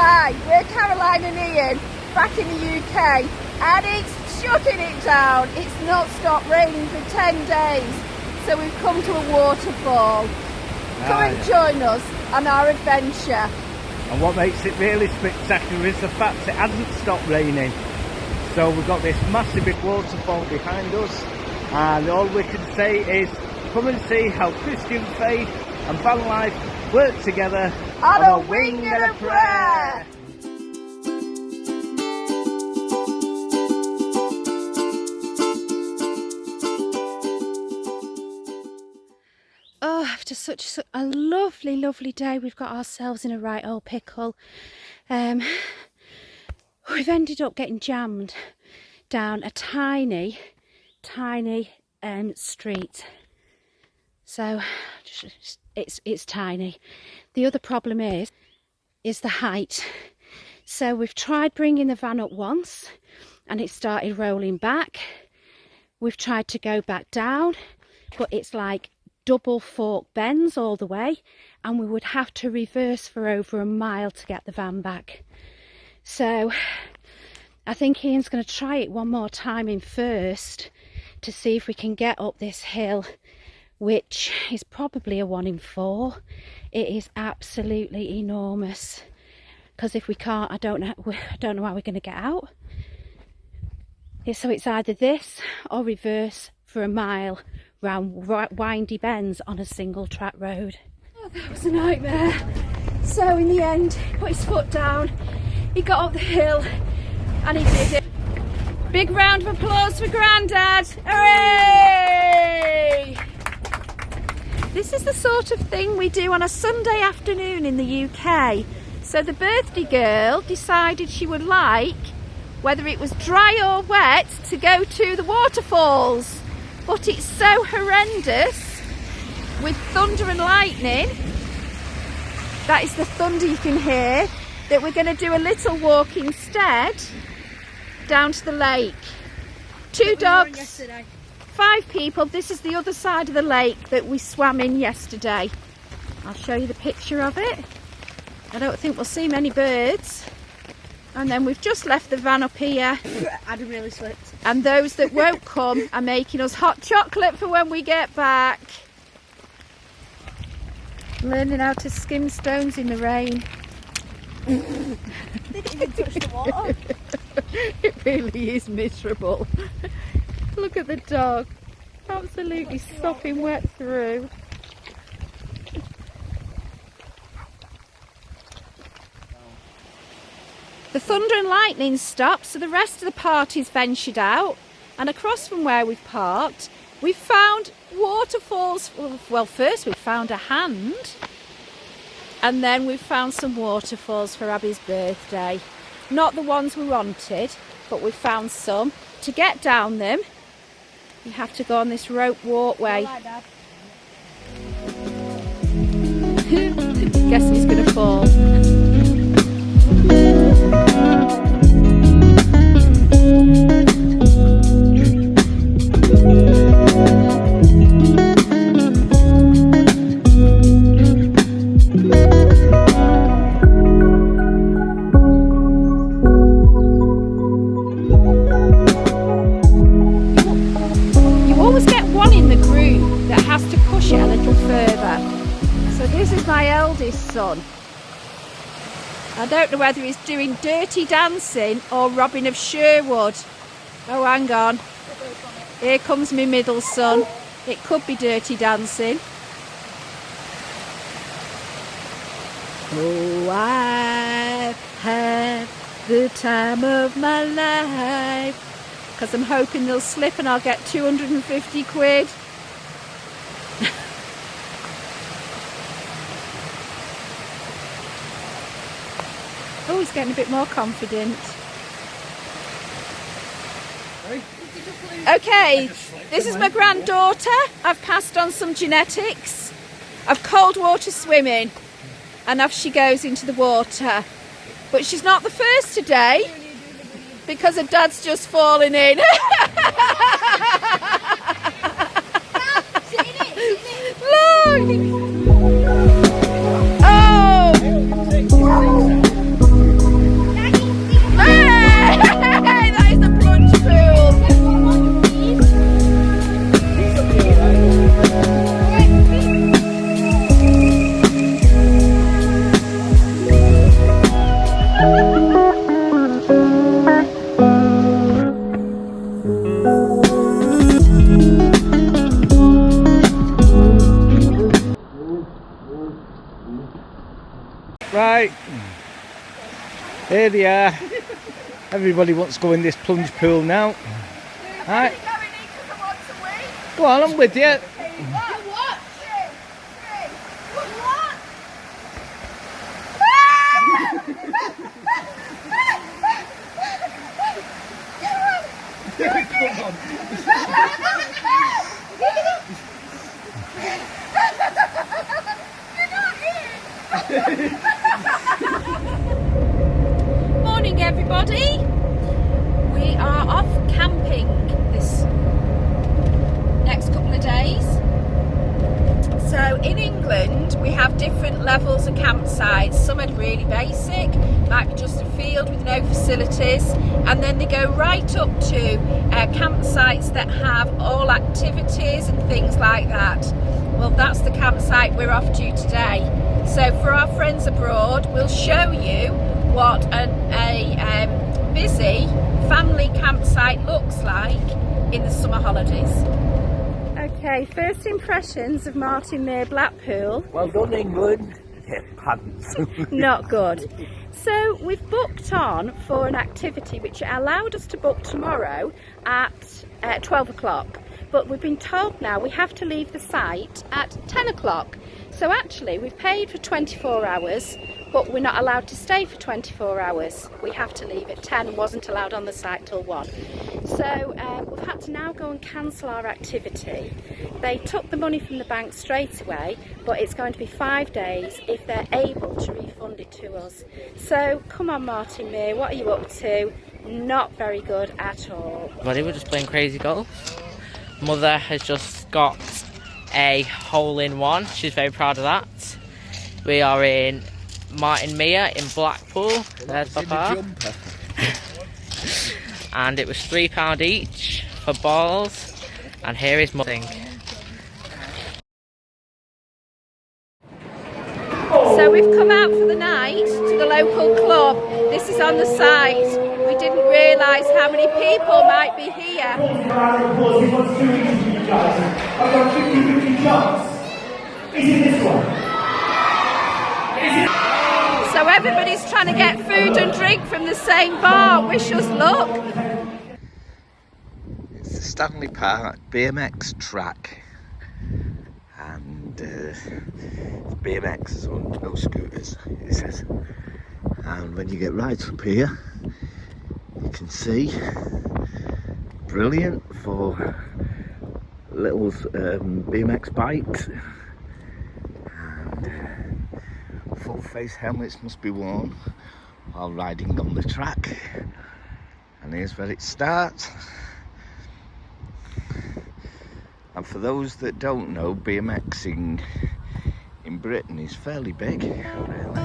Hi, we're Caroline and Ian, back in the UK, and it's shutting it down. It's not stopped raining for 10 days, so we've come to a waterfall. Come and join us on our adventure. And what makes it really spectacular is the fact it hasn't stopped raining. So we've got this massive big waterfall behind us, and all we can say is come and see how Christian faith and van life work together on a wing and a prayer. Oh, after such a lovely day, we've got ourselves in a right old pickle. We've ended up getting jammed down a tiny street. So it's tiny. The other problem is the height. So we've tried bringing the van up once and it started rolling back. We've tried to go back down, but it's like double fork bends all the way, and we would have to reverse for over a mile to get the van back. So I think Ian's going to try it one more time in first to see if we can get up this hill, which is probably a 1 in 4. It is absolutely enormous, because if we can't, I don't know how we're going to get out. So it's either this or reverse for a mile round windy bends on a single track road. Oh, that was a nightmare. So in the end, he put his foot down, he got up the hill and he did it. Big round of applause for Grandad. Hooray! This is the sort of thing we do on a Sunday afternoon in the UK. So the birthday girl decided she would like, whether it was dry or wet, to go to the waterfalls. But it's so horrendous with thunder and lightning, that is the thunder you can hear, that we're going to do a little walk instead down to the lake. 2 dogs, 5 people. This is the other side of the lake that we swam in yesterday. I'll show you the picture of it. I don't think we'll see many birds. And then we've just left the van up here. Adam really slipped. And those that won't come are making us hot chocolate for when we get back. Learning how to skim stones in the rain. They didn't even touch the water. It really is miserable. Look at the dog. Absolutely sopping wet through. The thunder and lightning stopped, so the rest of the party's ventured out, and across from where we've parked, we've found waterfalls. Well, first we found a hand, and then we've found some waterfalls for Abby's birthday. Not the ones we wanted, but we found some. To get down them, you have to go on this rope walkway. Guessing he's going to fall. You always get one in the group that has to push it a little further. So this is my eldest son. I don't know whether he's doing Dirty Dancing or Robin of Sherwood. Oh, hang on. Here comes my middle son. It could be Dirty Dancing. Oh, I've had the time of my life. Because I'm hoping they'll slip and I'll get 250 quid. Oh, he's getting a bit more confident. Okay, this is my granddaughter. I've passed on some genetics of cold water swimming, and off she goes into the water. But she's not the first today, because her dad's just fallen in. Look! Oh! Here they are. Everybody wants to go in this plunge pool now. Alright. Go on, I'm with you. Morning everybody. We are off camping this next couple of days. So in England we have different levels of campsites. Some are really basic, might be just a field with no facilities, and then they go right up to campsites that have all activities and things like that. Well, that's the campsite we're off to today. So for our friends abroad, we'll show you what a busy family campsite looks like in the summer holidays. Okay, first impressions of Martinmere Blackpool. Well done, England. Pants. Not good. So we've booked on for an activity which allowed us to book tomorrow at 12 o'clock. But we've been told now we have to leave the site at 10 o'clock. So actually we've paid for 24 hours, but we're not allowed to stay for 24 hours. We have to leave at 10 and wasn't allowed on the site till 1. So we've had to now go and cancel our activity. They took the money from the bank straight away, but it's going to be 5 days if they're able to refund it to us. So come on Martinmere, what are you up to? Not very good at all. Buddy, we're just playing crazy golf. Mother has just got a hole-in-one. She's very proud of that. We are in Martinmere in Blackpool. There's Papa. And it was £3 each for balls. And here is Mother. So we've come out for the night to the local club. This is on the site. We didn't realise how many people might be here. I've got 50-50 chance. Is it this one? So everybody's trying to get food and drink from the same bar. Wish us luck. It's the Stanley Park BMX track. And BMX on no scooters, it says. And when you get right up here, you can see, brilliant for little BMX bikes. And full face helmets must be worn while riding on the track. And here's where it starts. And for those that don't know, BMXing in Britain is fairly big, really.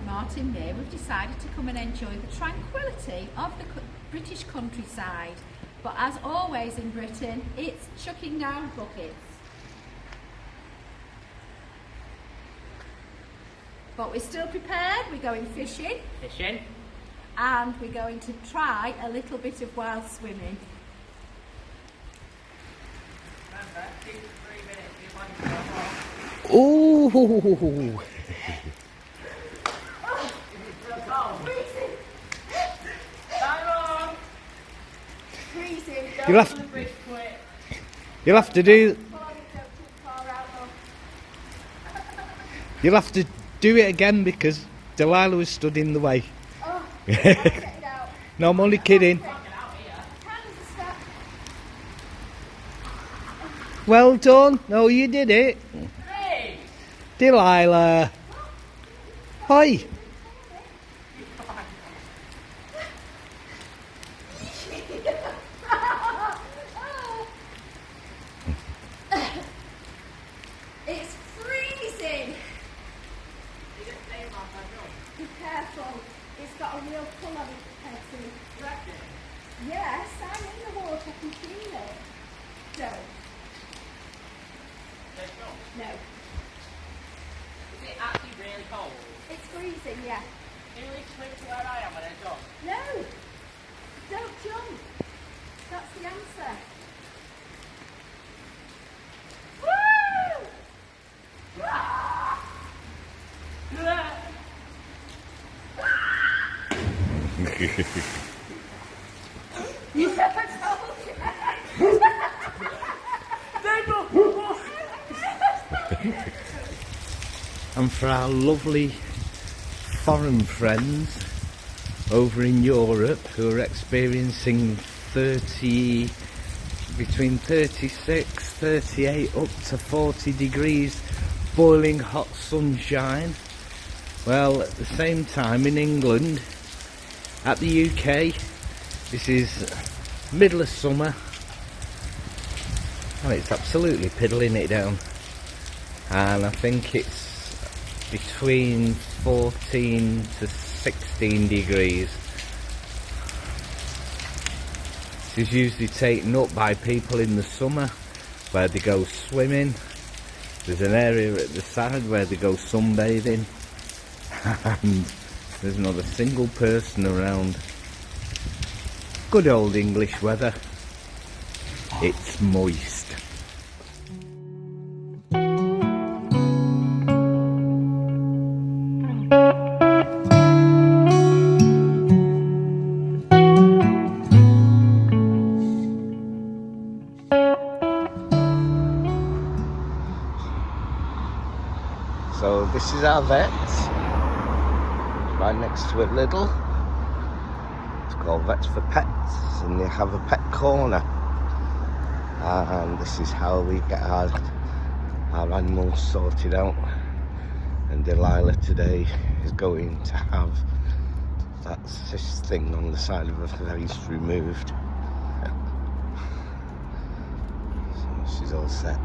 Martinmere, we've decided to come and enjoy the tranquility of the British countryside. But as always in Britain, it's chucking down buckets. But we're still prepared, we're going fishing. Fishing. And we're going to try a little bit of wild swimming. Remember, 2 to 3 minutes before you go off. Ooh! You'll have to do. You'll have to do it again because Delilah was stood in the way. Oh, I'll get it out. No, I'm only kidding. Well done. No, you did it. Delilah. Hi. It's freezing. freezing. Be careful. It's got a real pull on it, Hetty. Yes, I'm in the water. I can feel it. Don't. No. Is it actually really cold? It's freezing, yeah. Can you swim to where I am and then jump? No. Don't jump. That's the answer. Woo! And for our lovely foreign friends over in Europe who are experiencing between 36, 38 up to 40 degrees boiling hot sunshine, well, at the same time in England, at the UK, this is middle of summer and it's absolutely piddling it down, and I think it's between 14 to 16 degrees. This is usually taken up by people in the summer where they go swimming. There's an area at the side where they go sunbathing, and there's not a single person around. Good old English weather. It's moist. So this is our vet, right next to it Lidl. It's called Vets for Pets, and they have a pet corner. And this is how we get our animals sorted out. And Delilah today is going to have that cyst thing on the side of her face removed. So she's all set.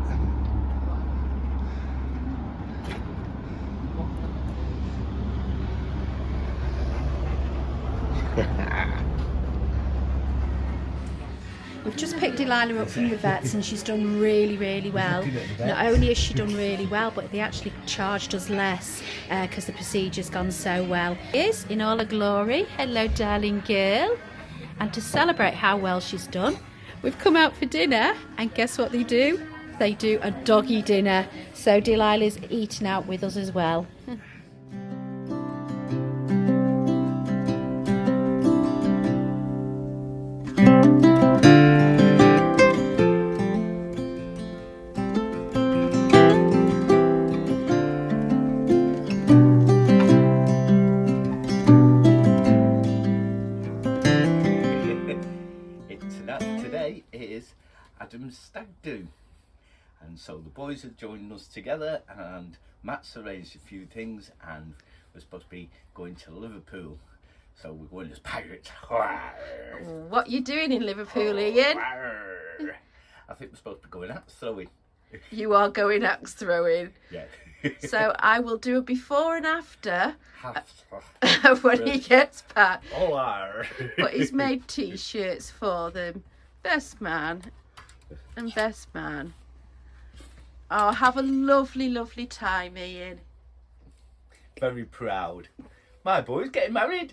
We've just picked Delilah up from the vets and she's done really, really well. Not only has she done really well, but they actually charged us less because the procedure's gone so well. Is in all her glory. Hello, darling girl. And to celebrate how well she's done, we've come out for dinner, and guess what they do? They do a doggy dinner. So Delilah's eating out with us as well. Today is Adam's stag do, and so the boys have joined us together, and Matt's arranged a few things, and we're supposed to be going to Liverpool, so we're going as pirates. What you doing in Liverpool, Ian? I think we're supposed to be going axe throwing. You are going axe throwing. Yeah. So I will do a before and after when he gets back. But he's made t-shirts for them. Best man and best man. Oh, have a lovely, lovely time, Ian. Very proud. My boy's getting married.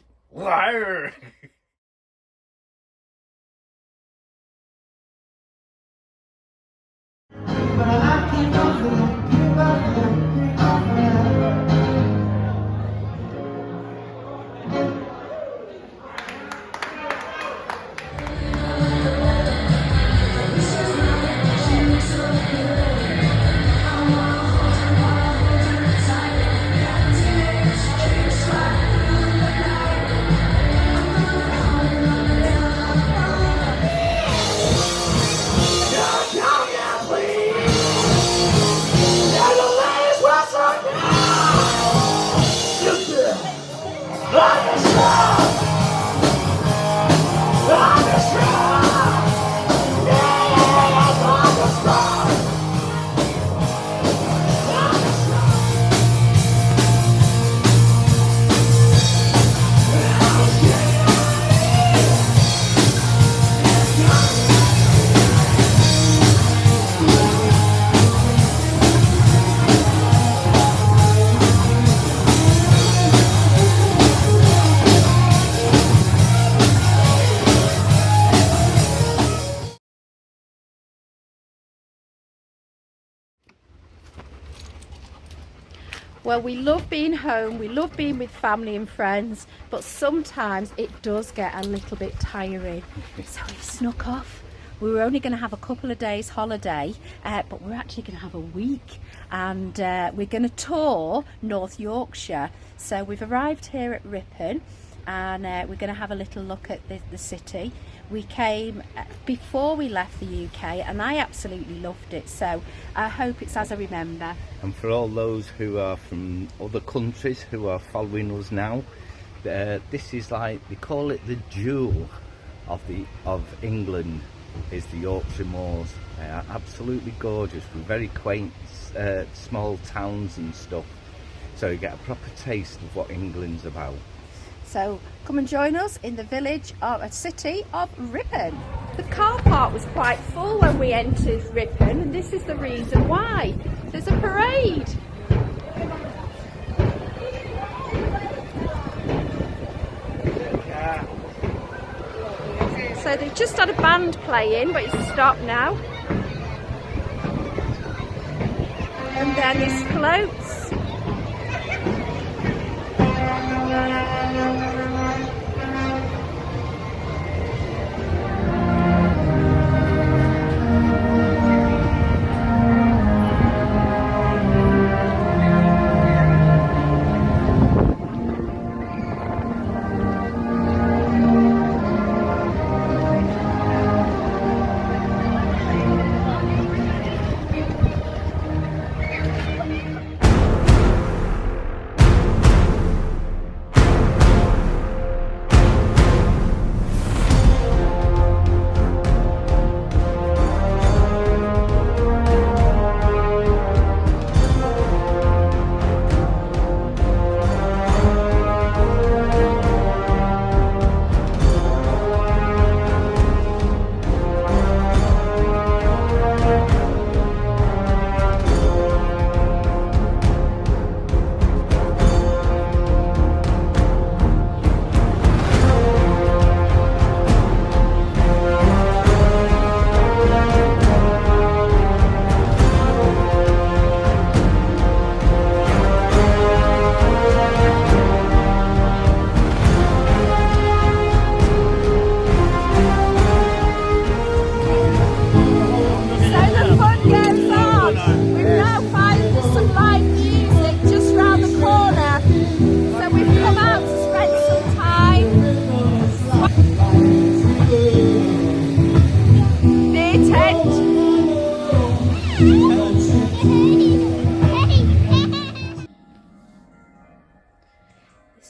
Well, we love being home, we love being with family and friends, but sometimes it does get a little bit tiring. So we snuck off. We were only going to have a couple of days holiday, but we're actually going to have a week, and we're going to tour North Yorkshire. So we've arrived here at Ripon, and we're going to have a little look at the city. We came before we left the UK and I absolutely loved it, so I hope it's as I remember. And for all those who are from other countries who are following us now, this is like, they call it the jewel of England, is the Yorkshire Moors. They are absolutely gorgeous, with very quaint small towns and stuff, so you get a proper taste of what England's about. So come and join us in the village of a city of Ripon. The car park was quite full when we entered Ripon, and this is the reason why. There's a parade. So they've just had a band playing, but it's stopped now. And then there's floats.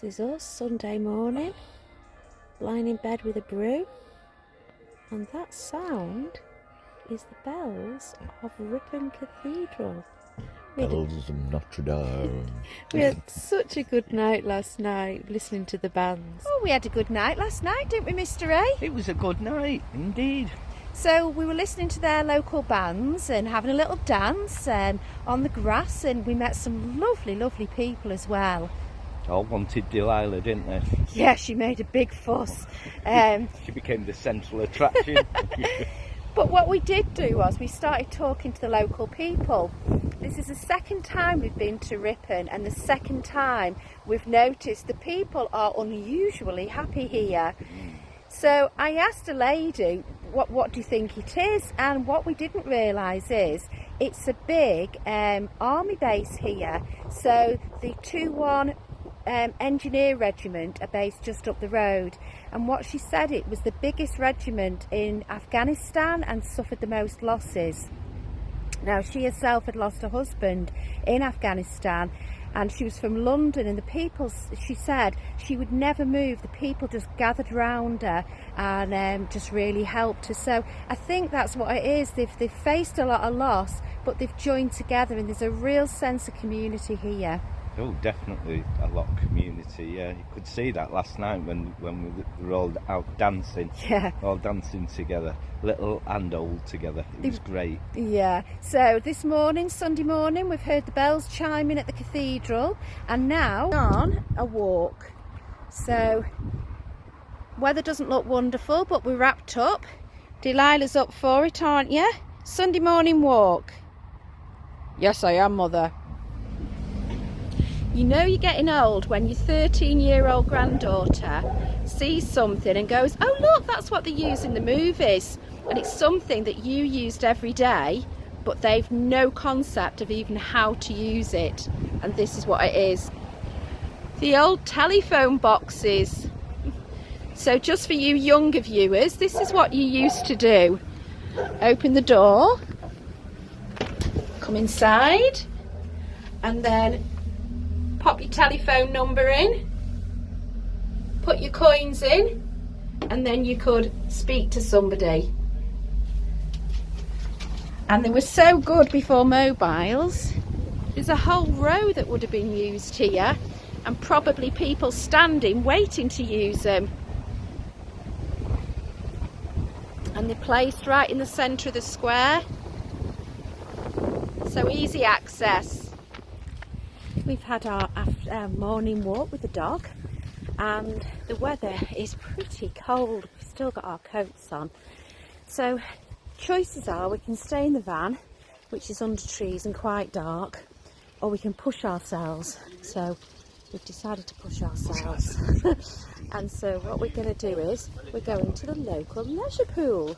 This is us Sunday morning, lying in bed with a brew, and that sound is the bells of Ripon Cathedral. Bells of Notre Dame. We had such a good night last night listening to the bands. Oh, we had a good night last night, didn't we, Mr. A? It was a good night, indeed. So we were listening to their local bands and having a little dance on the grass, and we met some lovely, lovely people as well. All wanted Delilah, didn't they? Yeah, she made a big fuss. She became the central attraction. But what we did do was we started talking to the local people. This is the second time we've been to Ripon, and the second time we've noticed the people are unusually happy here. So I asked a lady, what do you think it is? And what we didn't realise is it's a big army base here. So the 2-1 Engineer Regiment are based just up the road, and what she said, it was the biggest regiment in Afghanistan and suffered the most losses. Now, she herself had lost her husband in Afghanistan, and she was from London, and the people, she said she would never move. The people just gathered round her and just really helped her. So I think that's what it is. They've faced a lot of loss, but they've joined together, and there's a real sense of community here. Oh, definitely a lot of community. Yeah, you could see that last night when we were all out dancing. Yeah, all dancing together, little and old together. It was great. Yeah. So this morning, Sunday morning, we've heard the bells chiming at the cathedral, and now on a walk. So weather doesn't look wonderful, but we're wrapped up. Delilah's up for it, aren't you? Sunday morning walk. Yes, I am, Mother. You know you're getting old when your 13-year-old granddaughter sees something and goes, oh look, that's what they use in the movies, and it's something that you used every day, but they've no concept of even how to use it. And this is what it is. The old telephone boxes. So just for you younger viewers, this is what you used to do. Open the door, come inside, and then pop your telephone number in, put your coins in, and then you could speak to somebody. And they were so good before mobiles. There's a whole row that would have been used here, and probably people standing waiting to use them. And they're placed right in the centre of the square, so easy access. We've had our morning walk with the dog, and the weather is pretty cold. We've still got our coats on, so choices are we can stay in the van, which is under trees and quite dark, or we can push ourselves. So we've decided to push ourselves. And so what we're going to do is we're going to the local leisure pool.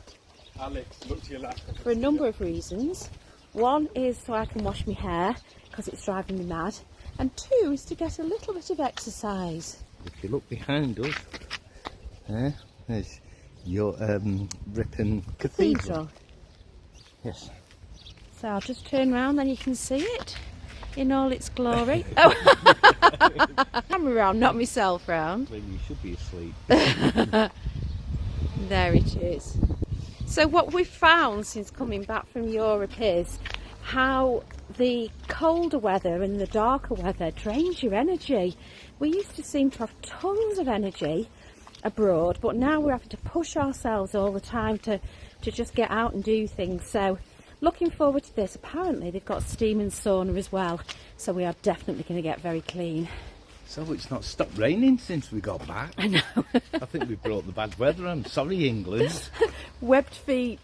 Alex, look to your left. For a number of reasons. One is so I can wash my hair because it's driving me mad, and two is to get a little bit of exercise. If you look behind us, there's your Ripon Cathedral. Yes. So I'll just turn around, then you can see it in all its glory. Oh, I'm around, not myself round. Well, you should be asleep. There it is. So what we've found since coming back from Europe is how the colder weather and the darker weather drains your energy. We used to seem to have tons of energy abroad, but now we're having to push ourselves all the time to just get out and do things. So looking forward to this. Apparently they've got steam and sauna as well, so we are definitely going to get very clean. So it's not stopped raining since we got back. I know. I think we brought the bad weather. I'm sorry, England. Webbed feet.